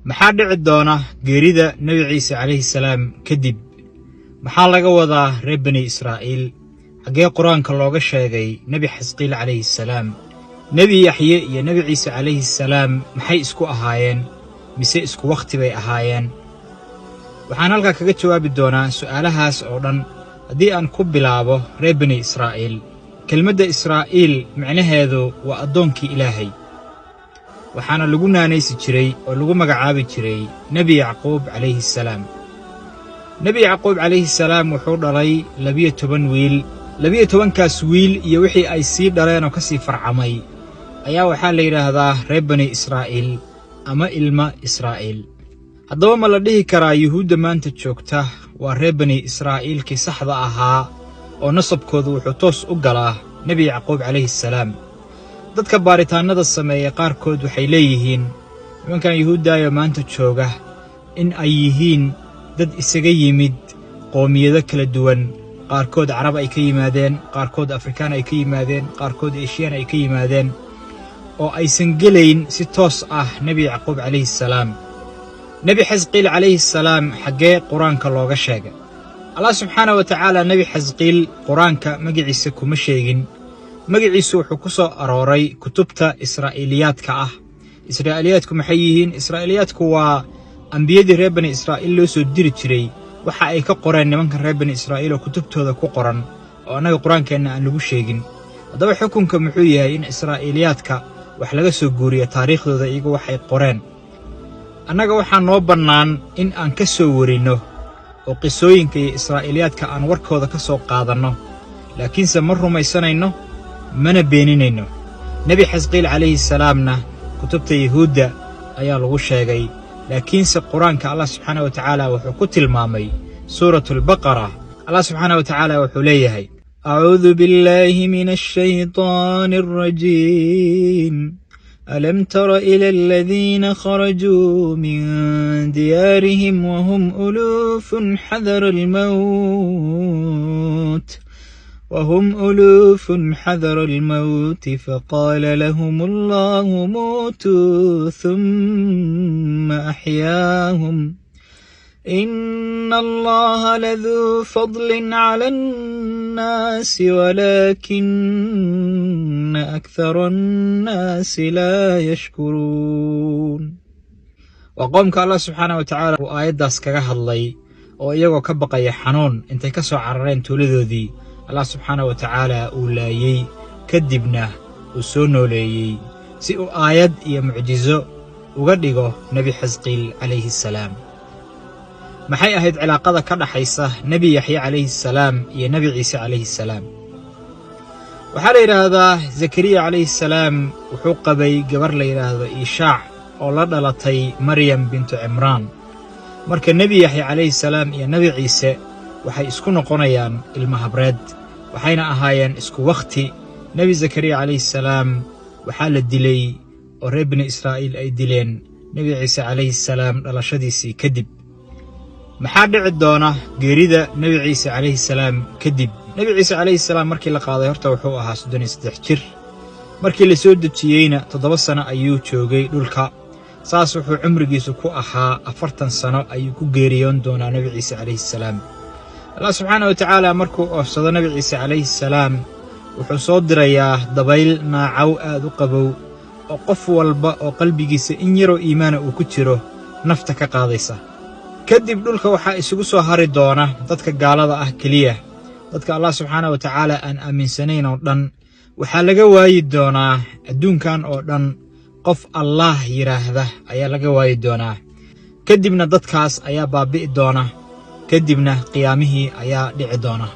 maxaa dhici doona geerida nabi ciise calayhi salaam kadib maxaa laga wadaa reer bani israa'iil xagee quraanka looga sheegay nabi xisqiil calayhi salaam nabi yaxye iyo nabi ciise calayhi salaam maxay isku ahaayeen mise isku waqti bay ahaayeen waxaan halka kaga jawaabi doonaa su'aalahaas oo dhan haddii aan ku bilaabo reer bani israa'iil kelmadda israa'iil macnaheedu waa addoonkii ilaahay waxaana lagu naanaysi jiray oo lagu magacaabi jiray nebi yacquub calayhi salaam nebi yacquub calayhi salaam wuxuu dhalay 12 wiil 12kaas wiil iyo wixii ay sii dhaleen oo ka sii farcamay ayaa waxaa la yidhaahdaa reer bani israa'iil ama ilma israa'iil haddaba ma la dhihi karaa yuhuudda maanta joogta waa reer bani israa'iilkii saxda ahaa oo nasabkoodu wuxuu toos u galaa nebi yacquub calayhi salaam dadka baaritaannada sameeya qaarkood waxay leeyihiin nimankan yuhuuddaayo maanta jooga in ay yihiin dad isaga yimid qoomiyado kala duwan qaarkood carab ay ka yimaadeen qaarkood afrikaan ay ka yimaadeen qaarkood eeshiyaan ay ka yimaadeen oo aysan gelayn si toos ah nebi yacquub calayhi salaam nebi xisqiil calayhi salaam xaggee quraanka looga sheegay allah subxaanahu wa tacaala nebi xisqiil quraanka magaciisa kuma sheegin magaciisu wuxuu ku soo arooray kutubta israa'iiliyaadka ah israa'iiliyaadku maxay yihiin israa'iiliyaadku waa ambiyadii reer bani israa'iil loo soo diri jiray waxa ay ka qoreen nimanka reer bani israa'iil oo kutubtooda ku qoran oo annaga quraankeenna aan lagu sheegin haddaba xukunka muxuu yahay in israa'iiliyaadka wax laga soo guuriyo taariikhdooda iyagu waxay qoreen annaga waxaa noo bannaan in aan ka soo warinno oo qisooyinka iyo israa'iiliyaadka aan warkooda ka soo qaadanno laakiinse ma rumaysanayno mana beeninayno nebi xisqiil calayhi salaamna kutubta yuhuudda ayaa lagu sheegay laakiinse quraanka allah subxaanahu wa tacaala wuxuu ku tilmaamay suuratulbaqara allah subxaanahu wa tacaala wuxuu leeyahay acuudu billaahi min ashaytaani alrajiim ألم تر إلى الذين خرجوا من ديارهم وهم ألوف حذر الموت فقال لهم الله موتوا ثم أحياهم إن الله لذو فضل على الناس ولكن أكثر الناس لا يشكرون وقومك الله سبحانه وتعالى وآياداس kaga hadlay oo iyagoo ka baqaya xanuun intay ka soo carareen tuuladoodii Allah subhanahu wa ta'ala uu laayay kadibna uu soo nooleeyay si uu aayad iyo mucjizo uga dhigo nabi xisqiil calayhi salaam maxay ahayd cilaaqada ka dhaxaysa nabi yaxya calayhi salaam iyo nabi ciise calayhi salaam waxaa la yidhaahdaa zakariya calayhi salaam wuxuu qabay gabar la yidhaahdo iishaac oo la dhalatay maryam bintu cimraan marka nebi yaxya calayhi salaam iyo nebi ciise waxay isku noqonayaan ilma habreed waxayna ahaayeen isku wakhti nebi zakariya calayhi salaam waxaa la dilay oo reer bani israa'iil ay dileen nebi ciise calayhi salaam dhalashadiisii kadib maxaa dhici doona geerida nabi ciise calayhi salaam kadib nabi ciise calayhi salaam markii la qaaday horta wuxuu ahaa 33 jir markii la soo dejiyeyna 7 sano ayuu joogay dhulka saas wuxuu cumrigiisu ku ahaa 40 sano ayuu ku geeriyoon doonaa nabi ciise calayhi salaam allah subxaanahu wa tacaala markuu oofsado nabi ciise calayhi salaam wuxuu soo dirayaa dabayl naacaw aad u qabow oo qof walba oo qalbigiisa in yaroo iimaana uu ku jiro nafta ka qaadaysa kadib dhulka waxaa isugu soo hari doona dadka gaalada ah keliya dadka allah subxaanahu wa tacaala aan aaminsanayn oo dhan waxaa laga waayi doonaa adduunkan oo dhan qof allah yidhaahda ayaa laga waayi doonaa kadibna dadkaas ayaa baabi'i doona kadibna qiyaamihii ayaa dhici doona